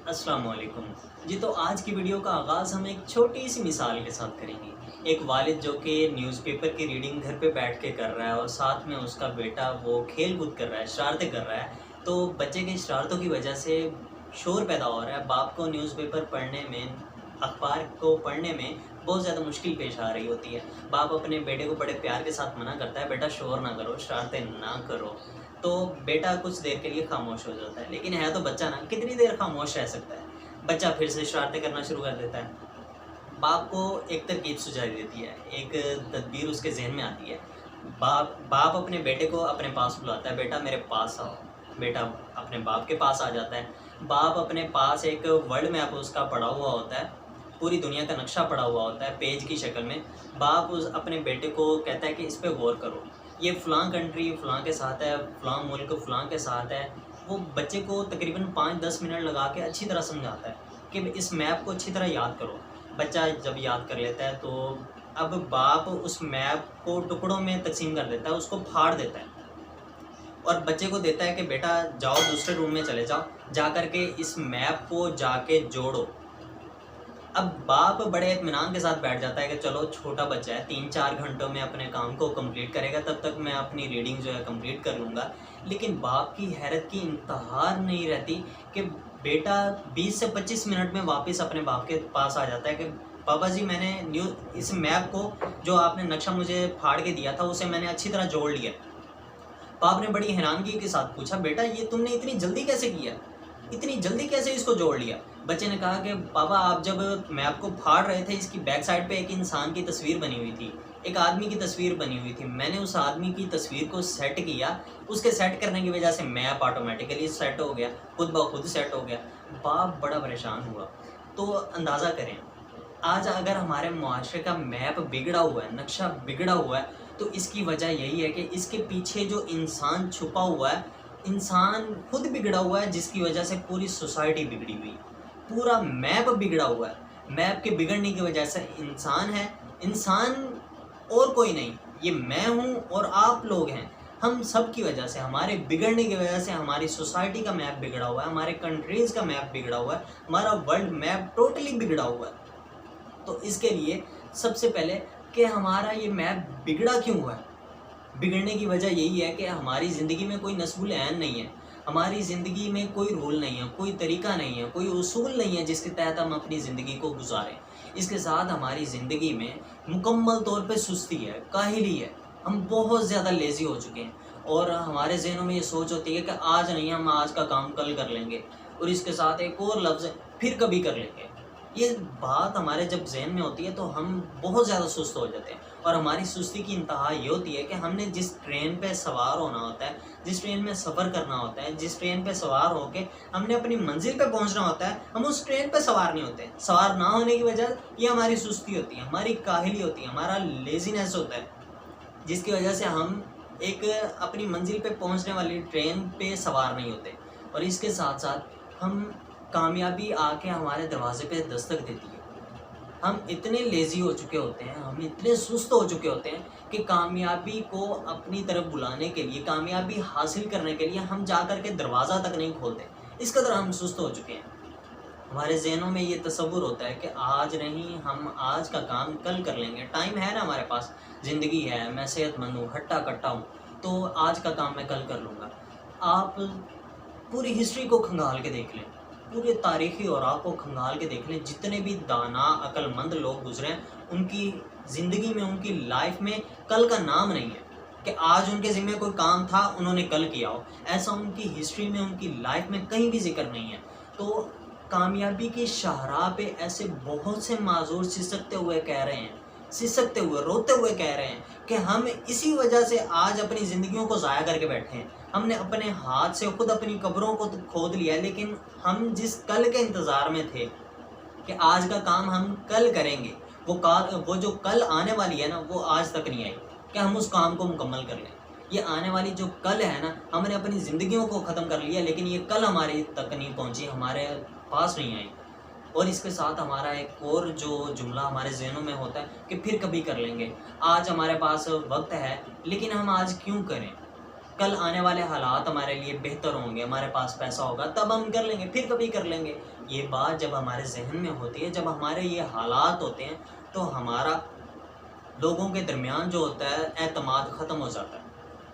अस्सलाम वालेकुम जी। तो आज की वीडियो का आगाज़ हम एक छोटी सी मिसाल के साथ करेंगे। एक वालिद जो कि न्यूज़पेपर की रीडिंग घर पे बैठ के कर रहा है और साथ में उसका बेटा वो खेल कूद कर रहा है, शरारतें कर रहा है। तो बच्चे की शरारतों की वजह से शोर पैदा हो रहा है। बाप को न्यूज़पेपर पढ़ने में, अखबार को पढ़ने में बहुत ज़्यादा मुश्किल पेश आ रही होती है। बाप अपने बेटे को बड़े प्यार के साथ मना करता है, बेटा शोर ना करो, शरारतें ना करो। तो बेटा कुछ देर के लिए खामोश हो जाता है, लेकिन है तो बच्चा ना, कितनी देर खामोश रह सकता है। बच्चा फिर से शरारतें करना शुरू कर देता है। बाप को एक तरकीब सुझाई देती है, एक तदबीर उसके जहन में आती है। बाप बाप अपने बेटे को अपने पास बुलाता है, बेटा मेरे पास आओ। बेटा अपने बाप के पास आ जाता है। बाप अपने पास एक वर्ल्ड मैप उसका पड़ा हुआ होता है, पूरी दुनिया का नक्शा पड़ा हुआ होता है पेज की शक्ल में। बाप उस अपने बेटे को कहता है कि इस पे गौर करो, ये फ़लाँ कंट्री फ़लाँ के साथ है, फ़लाँ मुल्क फ़लाँ के साथ है। वो बच्चे को तकरीबन 5-10 मिनट लगा के अच्छी तरह समझाता है कि इस मैप को अच्छी तरह याद करो। बच्चा जब याद कर लेता है तो अब बाप उस मैप को टुकड़ों में तकसीम कर देता है, उसको फाड़ देता है और बच्चे को देता है कि बेटा जाओ दूसरे रूम में चले जाओ, जा कर के इस मैप को जाके जोड़ो। अब बाप बड़े इत्मीनान के साथ बैठ जाता है कि चलो छोटा बच्चा है, 3-4 घंटों में अपने काम को कंप्लीट करेगा, तब तक मैं अपनी रीडिंग जो है कंप्लीट कर लूँगा। लेकिन बाप की हैरत की इंतहा नहीं रहती कि बेटा 20 से 25 मिनट में वापस अपने बाप के पास आ जाता है कि पापा जी मैंने इस मैप को, जो आपने नक्शा मुझे फाड़ के दिया था, उसे मैंने अच्छी तरह जोड़ लिया। बाप ने बड़ी हैरानगी के साथ पूछा, बेटा ये तुमने इतनी जल्दी कैसे किया, इतनी जल्दी कैसे इसको जोड़ लिया? बच्चे ने कहा कि पापा आप जब मैप को फाड़ रहे थे, इसकी बैक साइड पे एक इंसान की तस्वीर बनी हुई थी, एक आदमी की तस्वीर बनी हुई थी। मैंने उस आदमी की तस्वीर को सेट किया, उसके सेट करने की वजह से मैप ऑटोमेटिकली सेट हो गया, खुद ब खुद सेट हो गया। बाप बड़ा परेशान हुआ। तो अंदाज़ा करें, आज अगर हमारे मुआशरे का मैप बिगड़ा हुआ है, नक्शा बिगड़ा हुआ है, तो इसकी वजह यही है कि इसके पीछे जो इंसान छुपा हुआ है, इंसान खुद बिगड़ा हुआ है, जिसकी वजह से पूरी सोसाइटी बिगड़ी हुई, पूरा मैप बिगड़ा हुआ है। मैप के बिगड़ने की वजह से इंसान है, इंसान और कोई नहीं, ये मैं हूँ और आप लोग हैं। हम सब की वजह से, हमारे बिगड़ने की वजह से हमारी सोसाइटी का मैप बिगड़ा हुआ है, हमारे कंट्रीज़ का मैप बिगड़ा हुआ है, हमारा वर्ल्ड मैप टोटली बिगड़ा हुआ है। तो इसके लिए सबसे पहले कि हमारा ये मैप बिगड़ा क्यों हुआ है? बिगड़ने की वजह यही है कि हमारी ज़िंदगी में कोई नस्बुल ऐन नहीं है, हमारी ज़िंदगी में कोई रूल नहीं है, कोई तरीका नहीं है, कोई उसूल नहीं है जिसके तहत हम अपनी ज़िंदगी को गुजारें। इसके साथ हमारी ज़िंदगी में मुकम्मल तौर पे सुस्ती है, काहिली है, हम बहुत ज़्यादा लेज़ी हो चुके हैं और हमारे ज़हनों में ये सोच होती है कि आज नहीं, हम आज का काम कल कर लेंगे, और इसके साथ एक और लफ्ज़ है, फिर कभी कर लेंगे। ये बात हमारे जब ज़हन में होती है तो हम बहुत ज़्यादा सुस्त हो जाते हैं और हमारी सुस्ती की इंतहा ये होती है कि हमने जिस ट्रेन पे सवार होना होता है, जिस ट्रेन में सफ़र करना होता है, जिस ट्रेन पे सवार होके हमने अपनी मंजिल पे पहुंचना होता है, हम उस ट्रेन पे सवार नहीं होते। सवार ना होने की वजह ये हमारी सुस्ती होती है, हमारी काहिली होती है, हमारा लेज़ीनेस होता है, जिसकी वजह से हम एक अपनी मंजिल पे पहुंचने वाली ट्रेन पे सवार नहीं होते। और इसके साथ साथ हम कामयाबी आके हमारे दरवाजे पे दस्तक देती है। हम इतने लेज़ी हो चुके होते हैं, हम इतने सुस्त हो चुके होते हैं कि कामयाबी को अपनी तरफ बुलाने के लिए, कामयाबी हासिल करने के लिए हम जा कर के दरवाज़ा तक नहीं खोलते। इस कदर हम सुस्त हो चुके हैं। हमारे ज़हनों में ये तसव्वुर होता है कि आज नहीं, हम आज का काम कल कर लेंगे, टाइम है ना हमारे पास, ज़िंदगी है, मैं सेहतमंद हूँ, हट्टा-कट्टा हूँ, तो आज का काम मैं कल कर लूँगा। आप पूरी हिस्ट्री को खंगाल के देख लें, पूरे तारीख़ी औराक को खंगाल के देख लें, जितने भी दाना अक्लमंद लोग गुजरे हैं, उनकी ज़िंदगी में, उनकी लाइफ में कल का नाम नहीं है कि आज उनके ज़िम्मे कोई काम था, उन्होंने कल किया हो। ऐसा उनकी हिस्ट्री में, उनकी लाइफ में कहीं भी ज़िक्र नहीं है। तो कामयाबी की शाहराह पे ऐसे बहुत से माज़ूर सिसकते हुए कह रहे हैं, सिसकते हुए, रोते हुए कह रहे हैं कि हम इसी वजह से आज अपनी ज़िंदगियों को ज़ाया करके बैठे हैं। हमने अपने हाथ से खुद अपनी कब्रों को खोद लिया है, लेकिन हम जिस कल के इंतज़ार में थे कि आज का काम हम कल करेंगे, वो जो कल आने वाली है ना, वो आज तक नहीं आई कि हम उस काम को मुकम्मल कर लें। ये आने वाली जो कल है ना, हमने अपनी ज़िंदगियों को ख़त्म कर लिया, लेकिन ये कल हमारे तक नहीं पहुँची, हमारे पास नहीं आई। और इसके साथ हमारा एक और जो जुमला हमारे ज़हनों में होता है कि फिर कभी कर लेंगे। आज हमारे पास वक्त है, लेकिन हम आज क्यों करें? کل آنے والے حالات ہمارے لیے بہتر ہوں گے، ہمارے پاس پیسہ ہوگا تب ہم کر لیں گے، پھر کبھی کر لیں گے۔ یہ بات جب ہمارے ذہن میں ہوتی ہے، جب ہمارے یہ حالات ہوتے ہیں، تو ہمارا لوگوں کے درمیان جو ہوتا ہے اعتماد ختم ہو جاتا ہے۔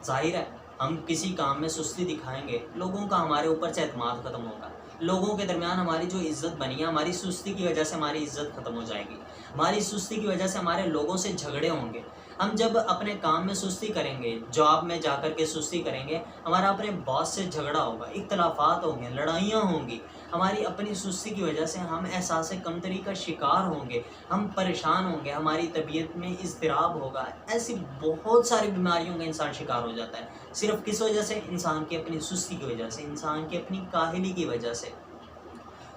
ظاہر ہے ہم کسی کام میں سستی دکھائیں گے، لوگوں کا ہمارے اوپر سے اعتماد ختم ہوگا، لوگوں کے درمیان ہماری جو عزت بنی ہے، ہماری سستی کی وجہ سے ہماری عزت ختم ہو جائے گی، ہماری سستی کی وجہ سے ہمارے لوگوں سے جھگڑے ہوں گے۔ ہم جب اپنے کام میں سستی کریں گے، جاب میں جا کر کے سستی کریں گے، ہمارا اپنے باس سے جھگڑا ہوگا، اختلافات ہوں گے، لڑائیاں ہوں گی، ہماری اپنی سستی کی وجہ سے ہم احساس کمتری کا شکار ہوں گے، ہم پریشان ہوں گے، ہماری طبیعت میں اضطراب ہوگا، ایسی بہت ساری بیماریوں کا انسان شکار ہو جاتا ہے، صرف کس وجہ سے؟ انسان کی اپنی سستی کی وجہ سے، انسان کی اپنی کاہلی کی وجہ سے۔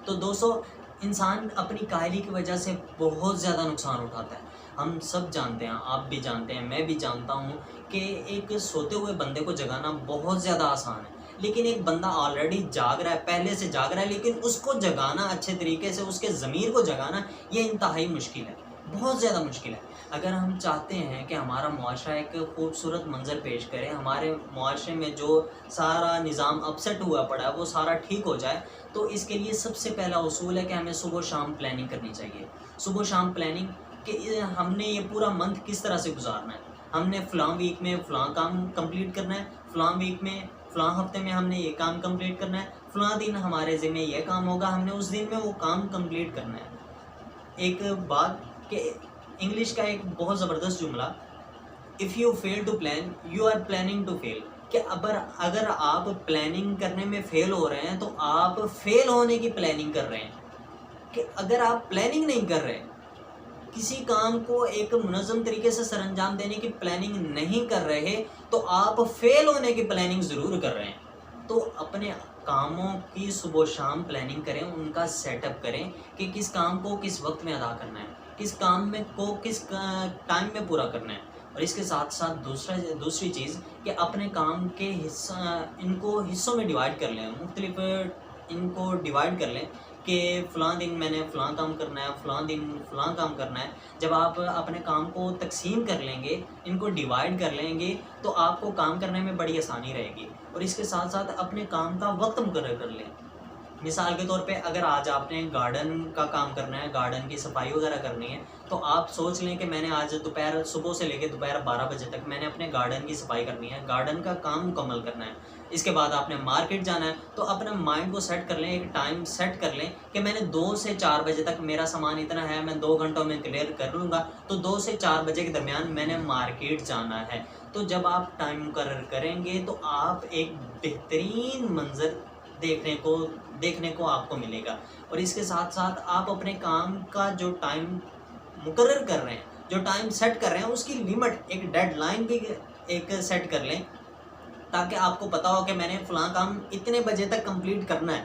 تو دوستو، انسان اپنی کاہلی کی وجہ سے بہت زیادہ نقصان اٹھاتا ہے۔ ہم سب جانتے ہیں، آپ بھی جانتے ہیں، میں بھی جانتا ہوں کہ ایک سوتے ہوئے بندے کو جگانا بہت زیادہ آسان ہے، لیکن ایک بندہ آلریڈی جاگ رہا ہے، پہلے سے جاگ رہا ہے، لیکن اس کو جگانا اچھے طریقے سے، اس کے ضمیر کو جگانا، یہ انتہائی مشکل ہے، بہت زیادہ مشکل ہے۔ اگر ہم چاہتے ہیں کہ ہمارا معاشرہ ایک خوبصورت منظر پیش کرے، ہمارے معاشرے میں جو سارا نظام اپسیٹ ہوا پڑا ہے وہ سارا ٹھیک ہو جائے، تو اس کے لیے سب سے پہلا اصول ہے کہ ہمیں صبح و شام پلاننگ کرنی چاہیے۔ صبح و شام پلاننگ کہ ہم نے یہ پورا منتھ کس طرح سے گزارنا ہے، ہم نے فلاں ویک میں فلاں کام کمپلیٹ کرنا ہے، فلاں ویک میں فلاں ہفتے میں ہم نے یہ کام کمپلیٹ کرنا ہے، فلاں دن ہمارے ذمہ یہ کام ہوگا، ہم نے اس دن میں وہ کام کمپلیٹ کرنا ہے۔ ایک بات کہ انگلش کا ایک بہت زبردست جملہ، if you fail to plan you are planning to fail, کہ اگر آپ پلاننگ کرنے میں فیل ہو رہے ہیں تو آپ فیل ہونے کی پلاننگ کر رہے ہیں۔ کہ اگر آپ پلاننگ نہیں کر رہے، کسی کام کو ایک منظم طریقے سے سر انجام دینے کی پلاننگ نہیں کر رہے، تو آپ فیل ہونے کی پلاننگ ضرور کر رہے ہیں۔ تو اپنے کاموں کی صبح و شام پلاننگ کریں، ان کا سیٹ اپ کریں کہ کس کام کو کس وقت میں ادا کرنا ہے، کس کام میں کو کس ٹائم میں پورا کرنا ہے۔ اور اس کے ساتھ ساتھ دوسری چیز کہ اپنے کام کے ان کو حصوں میں ڈیوائڈ کر لیں، مختلف ان کو ڈیوائڈ کر لیں کہ فلاں دن میں نے فلاں کام کرنا ہے، فلاں دن فلاں کام کرنا ہے۔ جب آپ اپنے کام کو تقسیم کر لیں گے، ان کو ڈیوائڈ کر لیں گے، تو آپ کو کام کرنے میں بڑی آسانی رہے گی۔ اور اس کے ساتھ ساتھ اپنے کام کا وقت مقرر کر لیں۔ مثال کے طور پہ اگر آج آپ نے گارڈن کا کام کرنا ہے، گارڈن کی صفائی وغیرہ کرنی ہے، تو آپ سوچ لیں کہ میں نے آج صبح سے لے کے دوپہر 12 بجے تک میں نے اپنے گارڈن کی صفائی کرنی ہے، گارڈن کا کام مکمل کرنا ہے۔ اس کے بعد آپ نے مارکیٹ جانا ہے، تو اپنے مائنڈ کو سیٹ کر لیں، ایک ٹائم سیٹ کر لیں کہ میں نے 2 سے 4 بجے تک میرا سامان اتنا ہے، میں 2 گھنٹوں میں کلیئر کر لوں گا، تو 2 سے 4 بجے کے درمیان میں نے مارکیٹ جانا ہے۔ تو جب آپ ٹائم مقرر کریں گے تو آپ ایک بہترین منظر دیکھنے کو آپ کو ملے گا۔ اور اس کے ساتھ ساتھ آپ اپنے کام کا جو ٹائم مقرر کر رہے ہیں، جو ٹائم سیٹ کر رہے ہیں، اس کی لمٹ، ایک ڈیڈ لائن بھی ایک سیٹ کر لیں، تاکہ آپ کو پتا ہو کہ میں نے فلاں کام اتنے بجے تک کمپلیٹ کرنا ہے۔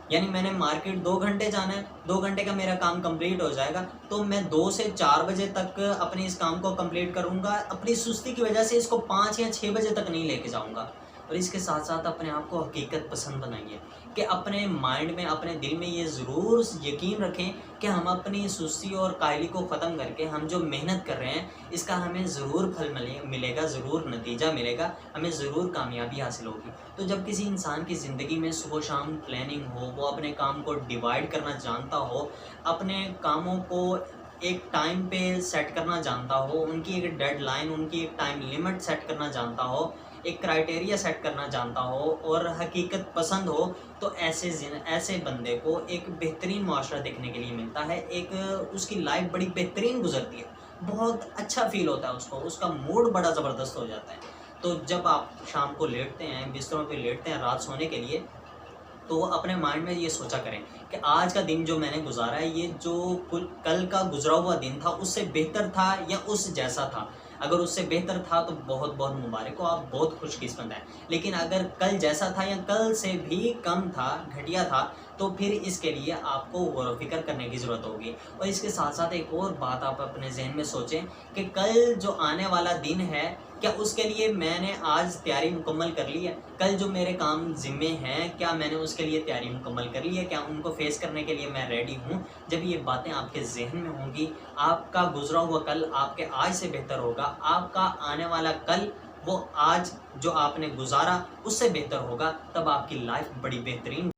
یعنی میں نے مارکیٹ 2 گھنٹے جانا ہے، 2 گھنٹے کا میرا کام کمپلیٹ ہو جائے گا، تو میں 2 سے 4 بجے تک اپنے اس کام کو کمپلیٹ کروں گا۔ اپنی سستی کی وجہ سے اس کو 5 یا 6 بجے تک نہیں لے کے جاؤں گا۔ اور اس کے ساتھ ساتھ اپنے آپ کو حقیقت پسند بنائیے، کہ اپنے مائنڈ میں، اپنے دل میں یہ ضرور یقین رکھیں کہ ہم اپنی سستی اور کائلی کو ختم کر کے ہم جو محنت کر رہے ہیں، اس کا ہمیں ضرور پھل ملے گا، ضرور نتیجہ ملے گا، ہمیں ضرور کامیابی حاصل ہوگی۔ تو جب کسی انسان کی زندگی میں صبح و شام پلاننگ ہو، وہ اپنے کام کو ڈیوائڈ کرنا جانتا ہو، اپنے کاموں کو ایک ٹائم پہ سیٹ کرنا جانتا ہو، ان کی ایک ڈیڈ لائن، ان کی ایک ٹائم لمٹ سیٹ کرنا جانتا ہو، ایک کرائٹیریا سیٹ کرنا جانتا ہو، اور حقیقت پسند ہو، تو ایسے بندے کو ایک بہترین معاشرہ دیکھنے کے لیے ملتا ہے، ایک اس کی لائف بڑی بہترین گزرتی ہے، بہت اچھا فیل ہوتا ہے اس کو، اس کا موڈ بڑا زبردست ہو جاتا ہے۔ تو جب آپ شام کو لیٹتے ہیں، بستروں پہ لیٹتے ہیں رات سونے کے لیے، تو اپنے مائنڈ میں یہ سوچا کریں کہ آج کا دن جو میں نے گزارا ہے، یہ جو کل کا گزرا ہوا دن تھا، اس سے بہتر تھا یا اس جیسا تھا؟ اگر اس سے بہتر تھا تو بہت بہت مبارک ہو، آپ بہت خوش قسمت ہیں۔ لیکن اگر کل جیسا تھا یا کل سے بھی کم تھا، گھٹیا تھا، تو پھر اس کے لیے آپ کو غور و فکر کرنے کی ضرورت ہوگی۔ اور اس کے ساتھ ساتھ ایک اور بات آپ اپنے ذہن میں سوچیں کہ کل جو آنے والا دن ہے، کیا اس کے لیے میں نے آج تیاری مکمل کر لی ہے؟ کل جو میرے کام ذمے ہیں، کیا میں نے اس کے لیے تیاری مکمل کر لی ہے؟ کیا ان کو فیس کرنے کے لیے میں ریڈی ہوں؟ جب یہ باتیں آپ کے ذہن میں ہوں گی، آپ کا گزرا ہوا کل آپ کے آج سے بہتر ہوگا، آپ کا آنے والا کل وہ آج جو آپ نے گزارا اس سے بہتر ہوگا، تب آپ کی لائف بڑی بہترین